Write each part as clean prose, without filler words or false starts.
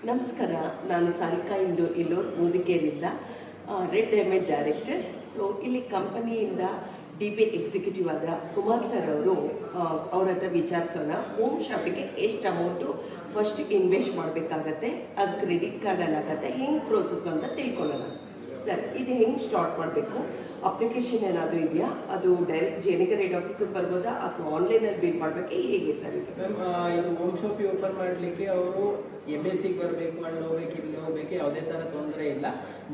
ನಮಸ್ಕಾರ. ನಾನು ಸಾರಿಕಾ ಇಂದು ಎಲ್ಲೂರು ಮೂಡಿಗೆರೆಯಿಂದ ರೆಡ್ ಡೈಮಂಡ್ ಡೈರೆಕ್ಟರ್. ಸೊ ಇಲ್ಲಿ ಕಂಪನಿಯಿಂದ DP ಎಕ್ಸಿಕ್ಯೂಟಿವ್ ಆದ ಕುಮಾರ್ ಸರ್ ಅವರು ಅವ್ರ ಹತ್ರ ವಿಚಾರಿಸೋಣ. ಹೋಮ್ ಶಾಪಿಗೆ ಎಷ್ಟು ಅಮೌಂಟು ಫಸ್ಟ್ ಇನ್ವೆಸ್ಟ್ ಮಾಡಬೇಕಾಗತ್ತೆ, ಅದು ಕ್ರೆಡಿಟ್ ಕಾರ್ಡಲ್ಲಿ ಆಗುತ್ತೆ, ಹೆಂಗೆ ಪ್ರೋಸೆಸ್ ಅಂತ ತಿಳ್ಕೊಳ್ಳೋಣ. ಸರ್, ಇದು ಹೆಂಗೆ ಸ್ಟಾರ್ಟ್ ಮಾಡಬೇಕು? ಅಪ್ಲಿಕೇಶನ್ ಏನಾದರೂ ಇದೆಯಾ? ಅದು ಡೈರೆಕ್ಟ್ ಜೇನಿಗರ್ ಹೆಡ್ ಆಫೀಸಿಗೆ ಬರ್ಬೋದಾ ಅಥವಾ ಆನ್ಲೈನಲ್ಲಿ ಬಿಲ್ ಮಾಡಬೇಕು? ಹೇಗೆ ಸರ್ ಇದು? ಮ್ಯಾಮ್, ಇದು ಹೋಮ್ ಶಾಪಿ ಓಪನ್ ಮಾಡಲಿಕ್ಕೆ ಅವರು MSCಗೆ ಬರಬೇಕು, ಅಲ್ಲಿ ಹೋಗ್ಬೇಕು, ಇಲ್ಲಿ ಹೋಗ್ಬೇಕು, ಯಾವುದೇ ಥರ ತೊಂದರೆ ಇಲ್ಲ.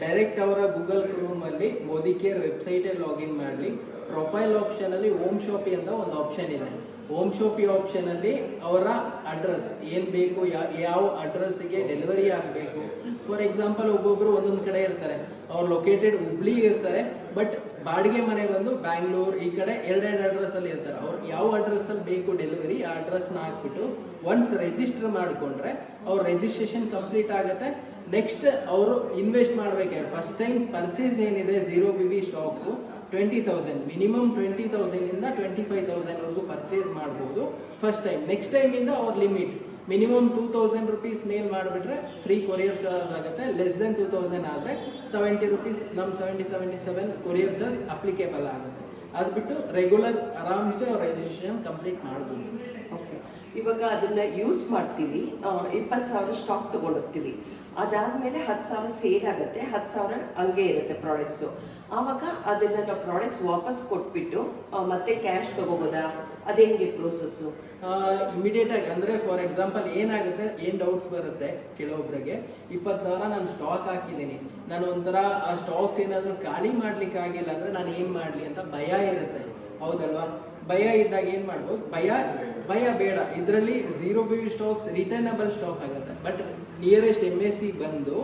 ಡೈರೆಕ್ಟ್ ಅವರ ಗೂಗಲ್ ಕ್ರೋಮಲ್ಲಿ ಮೋದಿ ಕೇರ್ ವೆಬ್ಸೈಟಲ್ಲಿ ಲಾಗಿನ್ ಮಾಡಲಿ. ಪ್ರೊಫೈಲ್ ಆಪ್ಷನಲ್ಲಿ ಹೋಮ್ ಶಾಪಿ ಅಂತ ಒಂದು ಆಪ್ಷನ್ ಇದೆ. ಹೋಮ್ ಶಾಪಿ ಆಪ್ಷನಲ್ಲಿ ಅವರ ಅಡ್ರೆಸ್ ಏನು ಬೇಕು, ಯಾವ ಅಡ್ರೆಸ್ಸಿಗೆ ಡೆಲಿವರಿ ಆಗಬೇಕು. ಫಾರ್ ಎಕ್ಸಾಂಪಲ್, ಒಬ್ಬೊಬ್ಬರು ಒಂದೊಂದು ಕಡೆ ಇರ್ತಾರೆ, ಅವ್ರು ಲೊಕೇಟೆಡ್ ಹುಬ್ಳಿ ಇರ್ತಾರೆ, ಬಟ್ ಬಾಡಿಗೆ ಮನೆ ಬಂದು ಬ್ಯಾಂಗ್ಳೂರು ಈ ಕಡೆ ಎರಡೆರಡು ಅಡ್ರೆಸ್ಸಲ್ಲಿ ಇರ್ತಾರೆ. ಅವ್ರು ಯಾವ ಅಡ್ರೆಸ್ಸಲ್ಲಿ ಬೇಕು ಡೆಲಿವರಿ, ಆ ಅಡ್ರೆಸ್ನ ಹಾಕ್ಬಿಟ್ಟು ಒನ್ಸ್ ರಿಜಿಸ್ಟರ್ ಮಾಡಿಕೊಂಡ್ರೆ ಅವ್ರ ರಿಜಿಸ್ಟ್ರೇಷನ್ ಕಂಪ್ಲೀಟ್ ಆಗುತ್ತೆ. ನೆಕ್ಸ್ಟ್ ಅವರು ಇನ್ವೆಸ್ಟ್ ಮಾಡಬೇಕಾದ್ರೆ ಫಸ್ಟ್ ಟೈಮ್ ಪರ್ಚೇಸ್ ಏನಿದೆ 0BB ಸ್ಟಾಕ್ಸು 20,000 ಮಿನಿಮಮ್ 20,000ಇಂದ 25,000ವರೆಗೂ ಪರ್ಚೇಸ್ ಮಾಡ್ಬೋದು ಫಸ್ಟ್ ಟೈಮ್. ನೆಕ್ಸ್ಟ್ ಟೈಮಿಂದ ಅವ್ರ ಲಿಮಿಟ್ ಮಿನಿಮಮ್ 2,000 ರುಪೀಸ್ ಮೇಲ್ ಮಾಡಿಬಿಟ್ರೆ ಫ್ರೀ ಕೊರಿಯರ್ ಚಾರ್ಜ್ ಆಗುತ್ತೆ. ಲೆಸ್ ದೆನ್ 2,000 ಆದರೆ 70 ರುಪೀಸ್ ನಮ್ಮ 77 ಕೊರಿಯರ್ ಚಾರ್ಜ್ ಅಪ್ಲಿಕೇಬಲ್ ಆಗುತ್ತೆ. ಅದು ಬಿಟ್ಟು ರೆಗ್ಯುಲರ್ ಆರಾಮ್ಸೆ ಅವ್ರ ರಿಜಿಸ್ಟ್ರೇಷನ್ ಕಂಪ್ಲೀಟ್ ಮಾಡ್ಬೋದು. ಓಕೆ, ಇವಾಗ ಅದನ್ನು ಯೂಸ್ ಮಾಡ್ತೀವಿ, 20,000 ಸ್ಟಾಕ್ ತೊಗೊಂಡೋಗ್ತೀವಿ, ಅದಾದಮೇಲೆ 10,000 ಸೇಲ್ ಆಗುತ್ತೆ, 10,000 ಹಂಗೆ ಇರುತ್ತೆ ಪ್ರಾಡಕ್ಟ್ಸು. ಆವಾಗ ಅದನ್ನು ನಾವು ಪ್ರಾಡಕ್ಟ್ಸ್ ವಾಪಸ್ ಕೊಟ್ಬಿಟ್ಟು ಮತ್ತೆ ಕ್ಯಾಶ್ ತೊಗೋಬೋದಾ? ಅದೇಂಗೆ ಪ್ರೋಸೆಸ್ಸು? ಇಮಿಡಿಯೇಟಾಗಿ ಅಂದರೆ ಫಾರ್ ಎಕ್ಸಾಂಪಲ್ ಏನಾಗುತ್ತೆ, ಏನು ಡೌಟ್ಸ್ ಬರುತ್ತೆ ಕೆಲವೊಬ್ಬರಿಗೆ, 20,000 ನಾನು ಸ್ಟಾಕ್ ಹಾಕಿದ್ದೀನಿ, ನಾನು ಒಂಥರ ಆ ಸ್ಟಾಕ್ಸ್ ಏನಾದರೂ ಖಾಲಿ ಮಾಡ್ಲಿಕ್ಕೆ ಆಗಿಲ್ಲ ಅಂದರೆ ನಾನು ಏನು ಮಾಡಲಿ ಅಂತ ಭಯ ಇರುತ್ತೆ, ಹೌದಲ್ವಾ? ಭಯ ಇದ್ದಾಗ ಏನು ಮಾಡ್ಬೋದು? ಭಯ ಬೇಡ. ಇದರಲ್ಲಿ 0BB ಸ್ಟಾಕ್ಸ್ ರಿಟರ್ನಬಲ್ ಸ್ಟಾಕ್ ಆಗುತ್ತೆ. ಬಟ್ ನಿಯರೆಸ್ಟ್ MSC ಬಂದು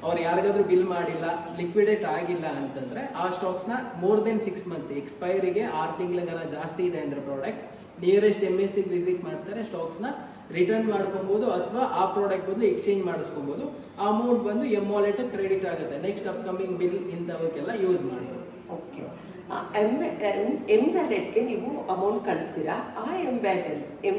ಅವ್ರು ಯಾರಿಗಾದ್ರೂ ಬಿಲ್ ಮಾಡಿಲ್ಲ, ಲಿಕ್ವಿಡೇಟ್ ಆಗಿಲ್ಲ ಅಂತಂದರೆ ಆ ಸ್ಟಾಕ್ಸ್ನ ಮೋರ್ ದೆನ್ 6 ಮಂತ್ಸ್ ಎಕ್ಸ್ಪೈರಿಗೆ 6 ತಿಂಗಳಿಗೆಲ್ಲ ಜಾಸ್ತಿ ಇದೆ ಅಂದರೆ ಪ್ರಾಡಕ್ಟ್ ನಿಯರೆಸ್ಟ್ MSCಗೆ ವಿಸಿಟ್ ಮಾಡ್ತಾರೆ, ಸ್ಟಾಕ್ಸ್ನ ರಿಟರ್ನ್ ಮಾಡ್ಕೊಬೋದು ಅಥವಾ ಆ ಪ್ರಾಡಕ್ಟ್ ಬದಲು ಎಕ್ಸ್ಚೇಂಜ್ ಮಾಡಿಸ್ಕೊಬೋದು. ಆ ಅಮೌಂಟ್ ಬಂದು ವಾಲೆಟ್ ಕ್ರೆಡಿಟ್ ಆಗುತ್ತೆ. ನೆಕ್ಸ್ಟ್ ಅಪ್ಕಮಿಂಗ್ ಬಿಲ್ ಇಂಥವಕ್ಕೆಲ್ಲ ಯೂಸ್ ಮಾಡ್ಬೋದು. ಓಕೆ, ಎಮ್ ವ್ಯಾಲೆಟ್ಗೆ ನೀವು ಅಮೌಂಟ್ ಕಳಿಸ್ತೀರಾ, ಆ ಎಮ್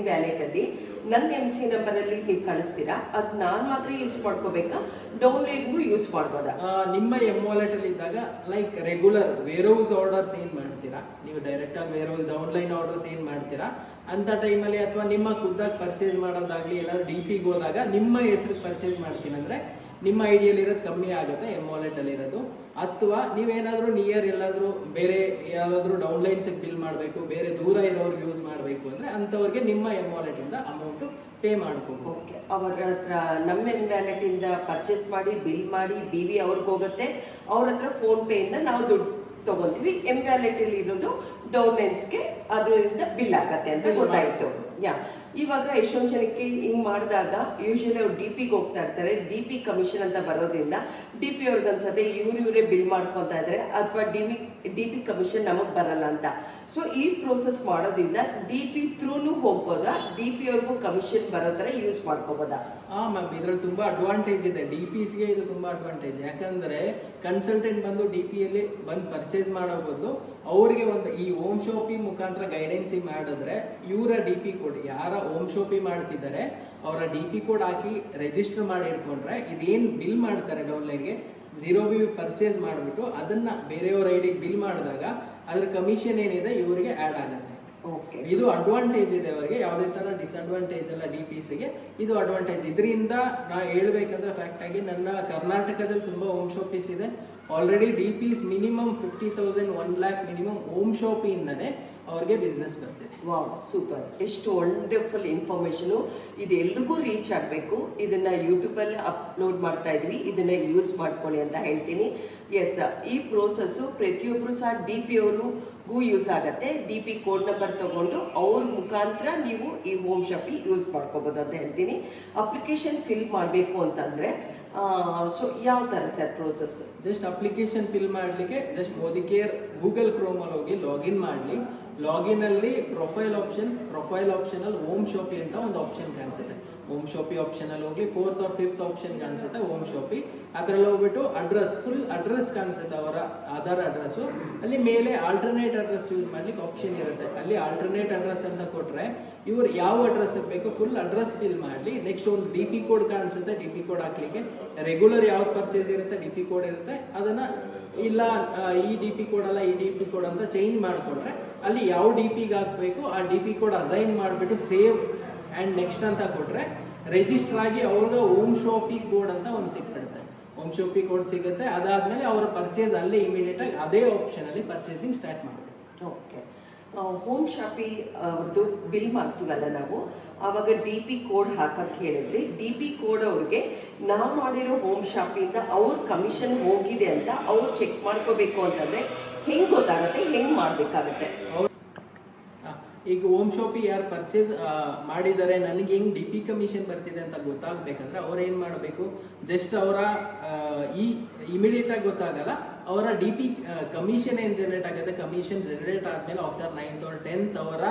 ವ್ಯಾಲೆಟಲ್ಲಿ ನನ್ನ MC ನಂಬರಲ್ಲಿ ನೀವು ಕಳಿಸ್ತೀರಾ, ಅದು ನಾನು ಮಾತ್ರ ಯೂಸ್ ಮಾಡ್ಕೋಬೇಕಾ, ಡೌನ್ಲೋಡ್ಗೂ ಯೂಸ್ ಮಾಡ್ಬೋದಾ? ನಿಮ್ಮ ವಾಲೆಟಲ್ಲಿ ಇದ್ದಾಗ ಲೈಕ್ ರೆಗ್ಯುಲರ್ ವೇರ್ಹೌಸ್ ಆರ್ಡರ್ಸ್ ಏನು ಮಾಡ್ತೀರಾ, ನೀವು ಡೈರೆಕ್ಟಾಗಿ ವೇರ್ಹೌಸ್ ಡೌನ್ಲೈನ್ ಆರ್ಡರ್ಸ್ ಏನು ಮಾಡ್ತೀರಾ ಅಂಥ ಟೈಮಲ್ಲಿ, ಅಥವಾ ನಿಮ್ಮ ಖುದ್ದಾಗಿ ಪರ್ಚೇಸ್ ಮಾಡೋದಾಗಲಿ, ಎಲ್ಲರೂ DPಗೆ ಹೋದಾಗ ನಿಮ್ಮ ಹೆಸ್ರಿಗೆ ಪರ್ಚೇಸ್ ಮಾಡ್ತೀನಿ ಅಂದರೆ ನಿಮ್ಮ ಐಡಿಯಲ್ಲಿರೋದು ಕಮ್ಮಿ ಆಗುತ್ತೆ ವಾಲೆಟಲ್ಲಿರೋದು. ಅಥವಾ ನೀವೇನಾದರೂ ನಿಯರ್ ಎಲ್ಲಾದರೂ ಬೇರೆ ಯಾವುದಾದ್ರೂ ಡೌನ್ಲೈನ್ಸಿಗೆ ಬಿಲ್ ಮಾಡಬೇಕು, ಬೇರೆ ದೂರ ಇರೋರಿಗೆ ಯೂಸ್ ಮಾಡಬೇಕು ಅಂದರೆ ಅಂಥವ್ರಿಗೆ ನಿಮ್ಮ ವಾಲೆಟಿಂದ ಅಮೌಂಟು ಪೇ ಮಾಡ್ಕೋಬೇಕು. ಓಕೆ, ಅವ್ರ ಹತ್ರ ನಮ್ಮ ವ್ಯಾಲೆಟಿಂದ ಪರ್ಚೇಸ್ ಮಾಡಿ ಬಿಲ್ ಮಾಡಿ BV ಅವ್ರಿಗೆ ಹೋಗುತ್ತೆ, ಅವ್ರ ಹತ್ರ ಫೋನ್ಪೇಯಿಂದ ನಾವು ದುಡ್ಡು ತೊಗೊತೀವಿ, ವ್ಯಾಲೆಟಲ್ಲಿ ಇರೋದು ಡೌನ್ಲೈನ್ಸ್ಗೆ ಅದರಿಂದ ಬಿಲ್ ಆಗತ್ತೆ ಅಂತ ಗೊತ್ತಾಯಿತು. ಇವಾಗ ಎಷ್ಟೊಂದು ಜನಕ್ಕೆ ಹಿಂಗೆ ಮಾಡಿದಾಗ ಯೂಶಲಿ ಅವ್ರು DPಗೆ ಹೋಗ್ತಾ ಇರ್ತಾರೆ, DP ಕಮಿಷನ್ ಅಂತ ಬರೋದ್ರಿಂದ DP ಅವ್ರಿಗೆ ಅನ್ಸತ್ತೆ ಇವರೇ ಬಿಲ್ ಮಾಡ್ಕೊತಾ ಇದ್ದಾರೆ ಅಥವಾ DP ಕಮಿಷನ್ ನಮಗೆ ಬರಲ್ಲ ಅಂತ. ಸೊ ಈ ಪ್ರೋಸೆಸ್ ಮಾಡೋದ್ರಿಂದ DP ಥ್ರೂನು ಹೋಗ್ಬೋದಾ, DP ಅವ್ರಿಗೂ ಕಮಿಷನ್ ಬರೋ ಥರ ಯೂಸ್ ಮಾಡ್ಕೋಬೋದಾ? ಮ್ಯಾಮ್, ಇದರಲ್ಲಿ ತುಂಬ ಅಡ್ವಾಂಟೇಜ್ ಇದೆ. DPಸ್ಗೆ ಇದು ತುಂಬ ಅಡ್ವಾಂಟೇಜ್. ಯಾಕಂದರೆ ಕನ್ಸಲ್ಟೆಂಟ್ ಬಂದು DPಯಲ್ಲಿ ಬಂದು ಪರ್ಚೇಸ್ ಮಾಡೋ ಬದಲು ಅವರಿಗೆ ಒಂದು ಈ ಹೋಮ್ ಶಾಪಿ ಮುಖಾಂತರ ಗೈಡೆನ್ಸಿ ಮಾಡಿದ್ರೆ ಇವರ DP ಕೋಡ್, ಯಾರ ಹೋಮ್ ಶಾಪಿ ಮಾಡ್ತಿದ್ದಾರೆ ಅವರ DP ಕೋಡ್ ಹಾಕಿ ರಿಜಿಸ್ಟರ್ ಮಾಡಿ ಇಟ್ಕೊಂಡ್ರೆ ಇದೇನು ಬಿಲ್ ಮಾಡ್ತಾರೆ ಡೌನ್ಲೈನ್ಗೆ 0BB ಪರ್ಚೇಸ್ ಮಾಡಿಬಿಟ್ಟು ಅದನ್ನು ಬೇರೆಯವ್ರ ಐಡಿಗೆ ಬಿಲ್ ಮಾಡಿದಾಗ ಅದ್ರ ಕಮಿಷನ್ ಏನಿದೆ ಇವರಿಗೆ ಆ್ಯಡ್ ಆಗುತ್ತೆ. ಓಕೆ, ಇದು ಅಡ್ವಾಂಟೇಜ್ ಇದೆ ಅವರಿಗೆ, ಯಾವುದೇ ಥರ ಡಿಸ್ಅಡ್ವಾಂಟೇಜ್ ಅಲ್ಲ. DPಸ್ಗೆ ಇದು ಅಡ್ವಾಂಟೇಜ್. ಇದರಿಂದ ನಾ ಹೇಳ್ಬೇಕಂದ್ರೆ ಫ್ಯಾಕ್ಟಾಗಿ ನನ್ನ ಕರ್ನಾಟಕದಲ್ಲಿ ತುಂಬ ಹೋಮ್ ಶಾಪೀಸ್ ಇದೆ. ಆಲ್ರೆಡಿ DPಸ್ ಮಿನಿಮಮ್ 50,000 1 lakh ಮಿನಿಮಮ್ ಹೋಮ್ ಶಾಪಿಂದನೇ ಅವ್ರಿಗೆ ಬಿಸ್ನೆಸ್ ಬರ್ತಿದೆ. ವಾವ್, ಸೂಪರ್, ಎಷ್ಟು ವಂಡರ್ಫುಲ್ ಇನ್ಫಾರ್ಮೇಷನು. ಇದು ಎಲ್ರಿಗೂ ರೀಚ್ ಆಗಬೇಕು. ಇದನ್ನು ಯೂಟ್ಯೂಬಲ್ಲಿ ಅಪ್ಲೋಡ್ ಮಾಡ್ತಾ ಇದ್ವಿ, ಇದನ್ನು ಯೂಸ್ ಮಾಡ್ಕೊಳ್ಳಿ ಅಂತ ಹೇಳ್ತೀನಿ. ಎಸ್, ಈ ಪ್ರೋಸೆಸ್ಸು ಪ್ರತಿಯೊಬ್ಬರು ಸಹ DP ಅವ್ರಿಗೂ ಯೂಸ್ ಆಗುತ್ತೆ. DP ಕೋಡ್ ನಂಬರ್ ತೊಗೊಂಡು ಅವ್ರ ಮುಖಾಂತರ ನೀವು ಈ ಹೋಮ್ ಶಾಪಿ ಯೂಸ್ ಮಾಡ್ಕೋಬೋದು ಅಂತ ಹೇಳ್ತೀನಿ. ಅಪ್ಲಿಕೇಶನ್ ಫಿಲ್ ಮಾಡಬೇಕು ಅಂತಂದರೆ ಸೊ ಯಾವ ಥರ sir process? Just application fill ಮಾಡಲಿಕ್ಕೆ ಜಸ್ಟ್ ಮೋದಿ ಕೇರ್ ಗೂಗಲ್ ಕ್ರೋಮಲ್ಲಿ ಹೋಗಿ ಲಾಗಿನ್ ಮಾಡಲಿ. ಲಾಗಿನಲ್ಲಿ ಪ್ರೊಫೈಲ್ ಆಪ್ಷನಲ್ಲಿ ಹೋಮ್ ಶಾಪಿ ಅಂತ ಒಂದು ಆಪ್ಷನ್ ಕಾಣಿಸುತ್ತೆ. ಹೋಮ್ ಶಾಪಿ ಆಪ್ಷನಲ್ಲಿ ಹೋಗ್ಲಿ 4th or 5th ಆಪ್ಷನ್ ಕಾಣಿಸುತ್ತೆ ಹೋಮ್ ಶಾಪಿ, ಅದರಲ್ಲಿ ಹೋಗ್ಬಿಟ್ಟು ಅಡ್ರೆಸ್ ಫುಲ್ ಅಡ್ರೆಸ್ ಕಾಣಿಸುತ್ತೆ ಅವರ ಆಧಾರ್ ಅಡ್ರೆಸ್ಸು. ಅಲ್ಲಿ ಮೇಲೆ ಆಲ್ಟರ್ನೇಟ್ ಅಡ್ರೆಸ್ ಯೂಸ್ ಮಾಡ್ಲಿಕ್ಕೆ ಆಪ್ಷನ್ ಇರುತ್ತೆ. ಅಲ್ಲಿ ಆಲ್ಟರ್ನೇಟ್ ಅಡ್ರೆಸ್ ಅಂತ ಕೊಟ್ಟರೆ ಇವ್ರು ಯಾವ ಅಡ್ರೆಸ್ಗೆ ಬೇಕು ಫುಲ್ ಅಡ್ರೆಸ್ ಫಿಲ್ ಮಾಡಲಿ. ನೆಕ್ಸ್ಟ್ ಒಂದು ಡಿ ಪಿ ಕೋಡ್ ಕಾಣಿಸುತ್ತೆ, ಡಿ ಪಿ ಕೋಡ್ ಹಾಕ್ಲಿಕ್ಕೆ ರೆಗ್ಯುಲರ್ ಯಾವ್ದು ಪರ್ಚೇಸ್ ಇರುತ್ತೆ ಡಿ ಪಿ ಕೋಡ್ ಇರುತ್ತೆ, ಅದನ್ನು ಇಲ್ಲ ಈ ಡಿ ಪಿ ಕೋಡ್ ಅಲ್ಲ ಈ ಡಿ ಪಿ ಕೋಡ್ ಅಂತ ಚೇಂಜ್ ಮಾಡಿಕೊಂಡ್ರೆ ಅಲ್ಲಿ ಯಾವ ಡಿ ಪಿಗೆ ಹಾಕಬೇಕು ಆ ಡಿ ಪಿ ಕೋಡ್ ಅಸೈನ್ ಮಾಡಿಬಿಟ್ಟು ಸೇವ್ ಆ್ಯಂಡ್ ನೆಕ್ಸ್ಟ್ ಅಂತ ಕೊಟ್ಟರೆ ರಿಜಿಸ್ಟರ್ ಆಗಿ ಅವ್ರಿಗೆ ಹೋಮ್ ಶಾಪಿ ಕೋಡ್ ಅಂತ ಒಂದು ಸಿಕ್ಬಿಡುತ್ತೆ. ಹೋಮ್ ಶಾಪಿ ಕೋಡ್ ಸಿಗುತ್ತೆ. ಅದಾದಮೇಲೆ ಅವರ ಪರ್ಚೇಸ್ ಅಲ್ಲೇ ಇಮಿಡಿಯೇಟಾಗಿ ಅದೇ ಆಪ್ಷನಲ್ಲಿ ಪರ್ಚೇಸಿಂಗ್ ಸ್ಟಾರ್ಟ್ ಮಾಡಬೇಕು. ಓಕೆ, ಹೋಮ್ ಶಾಪಿ ಅವ್ರದ್ದು ಬಿಲ್ ಮಾಡ್ತೀವಲ್ಲ ನಾವು, ಆವಾಗ ಡಿ ಪಿ ಕೋಡ್ ಹಾಕಕ್ಕೆ ಹೇಳಿದ್ರಿ. ಡಿ ಪಿ ಕೋಡ್ ಅವ್ರಿಗೆ ನಾವು ಮಾಡಿರೋ ಹೋಮ್ ಶಾಪಿಂದ ಅವ್ರ ಕಮಿಷನ್ ಹೋಗಿದೆ ಅಂತ ಅವ್ರು ಚೆಕ್ ಮಾಡ್ಕೋಬೇಕು ಅಂತಂದರೆ ಹೆಂಗೆ ಗೊತ್ತಾಗುತ್ತೆ, ಹೆಂಗೆ ಮಾಡಬೇಕಾಗತ್ತೆ? ಈಗ ಹೋಮ್ ಶಾಪಿ ಯಾರು ಪರ್ಚೇಸ್ ಮಾಡಿದ್ದಾರೆ ನನಗೆ ಹೆಂಗೆ ಡಿ ಪಿ ಕಮಿಷನ್ ಬರ್ತಿದೆ ಅಂತ ಗೊತ್ತಾಗಬೇಕಂದ್ರೆ ಅವ್ರು ಏನು ಮಾಡಬೇಕು, ಜಸ್ಟ್ ಅವರ ಈ ಇಮಿಡಿಯೇಟಾಗಿ ಗೊತ್ತಾಗಲ್ಲ, ಅವರ ಡಿ ಪಿ ಕಮಿಷನ್ ಏನು ಜನರೇಟ್ ಆಗುತ್ತೆ, ಕಮಿಷನ್ ಜನರೇಟ್ ಆದಮೇಲೆ ಆಫ್ಟರ್ 9th or 10th ಅವರ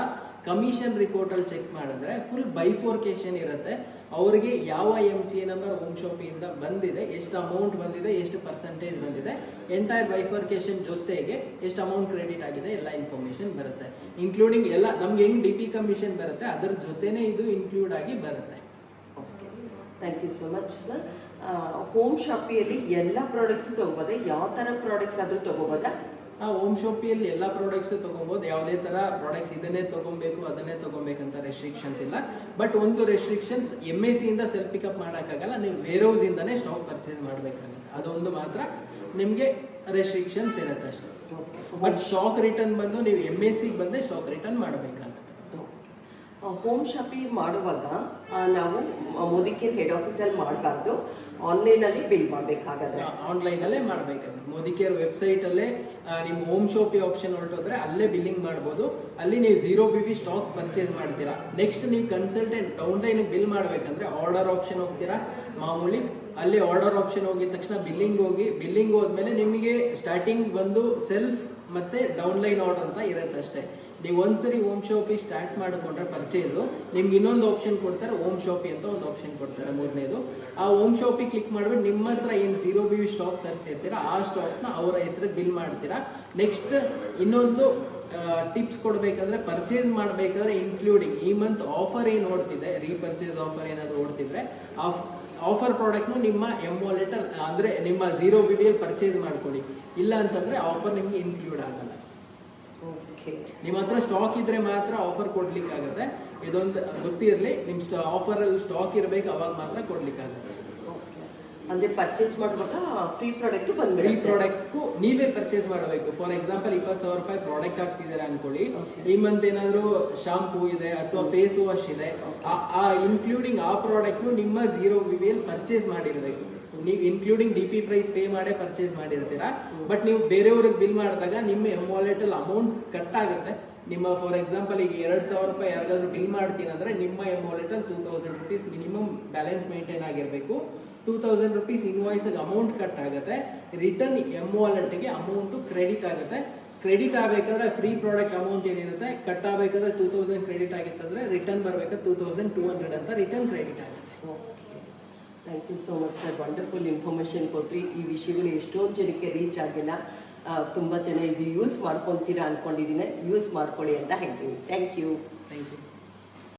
ಕಮಿಷನ್ ರಿಪೋರ್ಟಲ್ಲಿ ಚೆಕ್ ಮಾಡಿದ್ರೆ ಫುಲ್ ಬೈಫೋರ್ಕೇಶನ್ ಇರುತ್ತೆ. ಅವರಿಗೆ ಯಾವ M C A number home ಶಾಪಿಯಿಂದ ಬಂದಿದೆ, ಎಷ್ಟು ಅಮೌಂಟ್ ಬಂದಿದೆ, ಎಷ್ಟು ಪರ್ಸೆಂಟೇಜ್ ಬಂದಿದೆ, ಎಂಟೈರ್ ಬೈಫೋರ್ಕೇಶನ್ ಜೊತೆಗೆ ಎಷ್ಟು ಅಮೌಂಟ್ ಕ್ರೆಡಿಟ್ ಆಗಿದೆ ಎಲ್ಲ ಇನ್ಫಾರ್ಮೇಷನ್ ಬರುತ್ತೆ. ಇನ್ಕ್ಲೂಡಿಂಗ್ ಎಲ್ಲ ನಮ್ಗೆ ಹೆಂಗೆ ಡಿ ಪಿ ಕಮಿಷನ್ ಬರುತ್ತೆ ಅದ್ರ ಜೊತೆನೇ ಇದು ಇನ್ಕ್ಲೂಡ್ ಆಗಿ ಬರುತ್ತೆ. Okay, thank you so much sir. Home ಶಾಪಿಯಲ್ಲಿ ಎಲ್ಲ ಪ್ರಾಡಕ್ಟ್ಸು ತೊಗೋಬೋದಾ? ಯಾವ ಥರ ಪ್ರಾಡಕ್ಟ್ಸ್ ಆದರೂ ತೊಗೋಬೋದಾ? ಹೋಮ್ ಶಾಪಿಯಲ್ಲಿ ಎಲ್ಲ ಪ್ರಾಡಕ್ಟ್ಸು ತೊಗೊಬೋದು. ಯಾವುದೇ ಥರ ಪ್ರಾಡಕ್ಟ್ಸ್ ಇದನ್ನೇ ತೊಗೊಬೇಕು ಅದನ್ನೇ ತೊಗೊಬೇಕಂತ ರೆಸ್ಟ್ರಿಕ್ಷನ್ಸ್ ಇಲ್ಲ. ಬಟ್ ಒಂದು ರೆಸ್ಟ್ರಿಕ್ಷನ್ಸ್ ಎಮ್ ಎ ಸಿಯಿಂದ ಸೆಲ್ಫ್ ಪಿಕಪ್ ಮಾಡೋಕ್ಕಾಗಲ್ಲ, ನೀವು ವೇರ್ ಹೌಸಿಂದನೇ ಸ್ಟಾಕ್ ಪರ್ಚೇಸ್ ಮಾಡಬೇಕಾಗುತ್ತೆ. ಅದೊಂದು ಮಾತ್ರ ನಿಮಗೆ ರೆಸ್ಟ್ರಿಕ್ಷನ್ಸ್ ಇರುತ್ತೆ ಅಷ್ಟೇ. ಬಟ್ ಸ್ಟಾಕ್ ರಿಟರ್ನ್ ಬಂದು ನೀವು ಎಮ್ ಎ ಸಿಗೆ ಬಂದೇ ಸ್ಟಾಕ್ ರಿಟರ್ನ್ ಮಾಡಬೇಕಾಗುತ್ತೆ. ಹೋಮ್ ಶಾಪಿಂಗ್ ಮಾಡುವಾಗ ನಾವು ಮೋದಿಕೇರ್ ಹೆಡ್ ಆಫೀಸಲ್ಲಿ ಮಾಡಬಾರ್ದು, ಆನ್ಲೈನಲ್ಲಿ ಬಿಲ್ ಮಾಡಬೇಕಾಗತ್ತೆ. ಆನ್ಲೈನಲ್ಲೇ ಮಾಡಬೇಕಾಗುತ್ತೆ. ಮೋದಿಕೇರ್ ವೆಬ್ಸೈಟಲ್ಲೇ ನಿಮ್ಮ ಹೋಮ್ ಶಾಪಿ ಆಪ್ಷನ್ ಹೊರಟೋದ್ರೆ ಅಲ್ಲೇ ಬಿಲ್ಲಿಂಗ್ ಮಾಡ್ಬೋದು. ಅಲ್ಲಿ ನೀವು 0 BB ಸ್ಟಾಕ್ಸ್ ಪರ್ಚೇಸ್ ಮಾಡ್ತೀರಾ. ನೆಕ್ಸ್ಟ್ ನೀವು ಕನ್ಸಲ್ಟೆಂಟ್ ಡೌನ್ಲೈನಿಗೆ ಬಿಲ್ ಮಾಡಬೇಕಂದ್ರೆ ಆರ್ಡರ್ ಆಪ್ಷನ್ ಹೋಗ್ತೀರಾ ಮಾಮೂಲಿ. ಅಲ್ಲಿ ಆರ್ಡರ್ ಆಪ್ಷನ್ ಹೋಗಿದ ತಕ್ಷಣ ಬಿಲ್ಲಿಂಗ್ ಹೋದ್ಮೇಲೆ ನಿಮಗೆ ಸ್ಟಾರ್ಟಿಂಗ್ ಬಂದು ಸೆಲ್ಫ್ ಮತ್ತು ಡೌನ್ಲೈನ್ ಆರ್ಡರ್ ಅಂತ ಇರುತ್ತೆ ಅಷ್ಟೇ. ನೀವು ಒಂದ್ಸರಿ ಹೋಮ್ ಶಾಪಿ ಸ್ಟಾರ್ಟ್ ಮಾಡಿಕೊಂಡ್ರೆ ಪರ್ಚೇಸು ನಿಮ್ಗೆ ಇನ್ನೊಂದು ಆಪ್ಷನ್ ಕೊಡ್ತಾರೆ, ಹೋಮ್ ಶಾಪಿ ಅಂತ ಒಂದು ಆಪ್ಷನ್ ಕೊಡ್ತಾರೆ ಮೂರನೇದು. ಆ ಹೋಮ್ ಶಾಪಿ ಕ್ಲಿಕ್ ಮಾಡಿಬಿಟ್ಟು ನಿಮ್ಮ ಹತ್ರ ಏನು 0 BB ಸ್ಟಾಕ್ ತರಿಸಿರ್ತೀರ ಆ ಸ್ಟಾಕ್ಸ್ನ ಅವರ ಹೆಸರಿಗೆ ಬಿಲ್ ಮಾಡ್ತೀರಾ. ನೆಕ್ಸ್ಟ್ ಇನ್ನೊಂದು ಟಿಪ್ಸ್ ಕೊಡಬೇಕಂದ್ರೆ ಪರ್ಚೇಸ್ ಮಾಡಬೇಕಾದ್ರೆ ಇನ್ಕ್ಲೂಡಿಂಗ್ ಈ ಮಂತ್ ಆಫರ್ ಏನು ಓಡ್ತಿದೆ, ರೀಪರ್ಚೇಸ್ ಆಫರ್ ಏನಾದರೂ ಓಡ್ತಿದ್ರೆ ಆಫರ್ ಪ್ರಾಡಕ್ಟ್ನು ನಿಮ್ಮ ಎಮ್ ವಾಲೆಟಲ್ಲಿ ಅಂದರೆ ನಿಮ್ಮ 0 BBಯಲ್ಲಿ ಪರ್ಚೇಸ್ ಮಾಡ್ಕೊಳ್ಳಿ. ಇಲ್ಲ ಅಂತಂದರೆ ಆಫರ್ ನಿಮಗೆ ಇನ್ಕ್ಲೂಡ್ ಆಗಲ್ಲ. ಓಕೆ, ನಿಮ್ಮ ಹತ್ರ ಸ್ಟಾಕ್ ಇದ್ದರೆ ಮಾತ್ರ ಆಫರ್ ಕೊಡ್ಲಿಕ್ಕಾಗುತ್ತೆ. ಇದೊಂದು ಗೊತ್ತಿರಲಿ, ನಿಮ್ಮ ಆಫರಲ್ಲಿ ಸ್ಟಾಕ್ ಇರಬೇಕು, ಅವಾಗ ಮಾತ್ರ ಕೊಡ್ಲಿಕ್ಕಾಗುತ್ತೆ. ಓಕೆ, ಅಂದರೆ ಪರ್ಚೇಸ್ ಮಾಡುವಾಗ ಫ್ರೀ ಪ್ರಾಡಕ್ಟು ಬಂದ್ಬಿಡುತ್ತೆ. ಫ್ರೀ ಪ್ರಾಡಕ್ಟು ನೀವೇ ಪರ್ಚೇಸ್ ಮಾಡಬೇಕು. ಫಾರ್ ಎಕ್ಸಾಂಪಲ್ 20,000 ರೂಪಾಯಿ ಪ್ರಾಡಕ್ಟ್ ಹಾಕ್ತಿದ್ದಾರೆ ಅಂದ್ಕೊಳ್ಳಿ, ಈ ಮಂತ್ ಏನಾದರೂ ಶಾಂಪೂ ಇದೆ ಅಥವಾ ಫೇಸ್ ವಾಶ್ ಇದೆ, ಇನ್ಕ್ಲೂಡಿಂಗ್ ಆ ಪ್ರಾಡಕ್ಟ್ನು ನಿಮ್ಮ 0 BBಯಲ್ಲಿ ಪರ್ಚೇಸ್ ಮಾಡಿರಬೇಕು. ನೀವು including D P price pay ಮಾಡೇ ಪರ್ಚೇಸ್ ಮಾಡಿರ್ತೀರಾ. ಬಟ್ ನೀವು ಬೇರೆಯವ್ರಿಗೆ ಬಿಲ್ ಮಾಡಿದಾಗ ನಿಮ್ಮ ಎಮ್ ವಾಲೆಟಲ್ಲಿ ಅಮೌಂಟ್ ಕಟ್ ಆಗುತ್ತೆ. ನಿಮ್ಮ ಫಾರ್ ಎಕ್ಸಾಂಪಲ್ ಈಗ 2,000 ರೂಪಾಯಿ ಯಾರಿಗಾದ್ರೂ ಬಿಲ್ ಮಾಡ್ತೀನಿ ಅಂದರೆ ನಿಮ್ಮ ಎಮ್ ವಾಲೆಟಲ್ಲಿ 2,000 ರೂಪೀಸ್ ಮಿನಿಮಮ್ ಬ್ಯಾಲೆನ್ಸ್ ಮೇಂಟೈನ್ ಆಗಿರಬೇಕು. 2,000 ರೂಪೀಸ್ ಇನ್ವಾಯ್ಸಿಗೆ ಅಮೌಂಟ್ ಕಟ್ ಆಗುತ್ತೆ. ರಿಟರ್ನ್ ಎಮ್ ವಾಲೆಟ್ಗೆ ಅಮೌಂಟು ಕ್ರೆಡಿಟ್ ಆಗುತ್ತೆ. ಕ್ರೆಡಿಟ್ ಆಗಬೇಕಾದ್ರೆ ಫ್ರೀ ಪ್ರಾಡಕ್ಟ್ ಅಮೌಂಟ್ ಏನಿರುತ್ತೆ ಕಟ್ ಆಗಬೇಕಾದ್ರೆ 2,000 ಕ್ರೆಡಿಟ್ ಆಗಿತ್ತಂದರೆ ರಿಟರ್ನ್ ಬರಬೇಕಾದ್ರೆ 2,200 ಅಂತ ರಿಟರ್ನ್ ಕ್ರೆಡಿಟ್ ಆಗುತ್ತೆ. Okay, thank you so much sir. Wonderful information ಕೊಟ್ರಿ. ಈ ವಿಷಯಗಳು ಎಷ್ಟೊಂದು ಜನಕ್ಕೆ ರೀಚ್ ಆಗಿಲ್ಲ. ತುಂಬ ಜನ ಇದು ಯೂಸ್ ಮಾಡ್ಕೊತೀರಾ ಅಂದ್ಕೊಂಡಿದ್ದೀನಿ. ಯೂಸ್ ಮಾಡ್ಕೊಳ್ಳಿ ಅಂತ ಹೇಳ್ತೀನಿ. Thank you.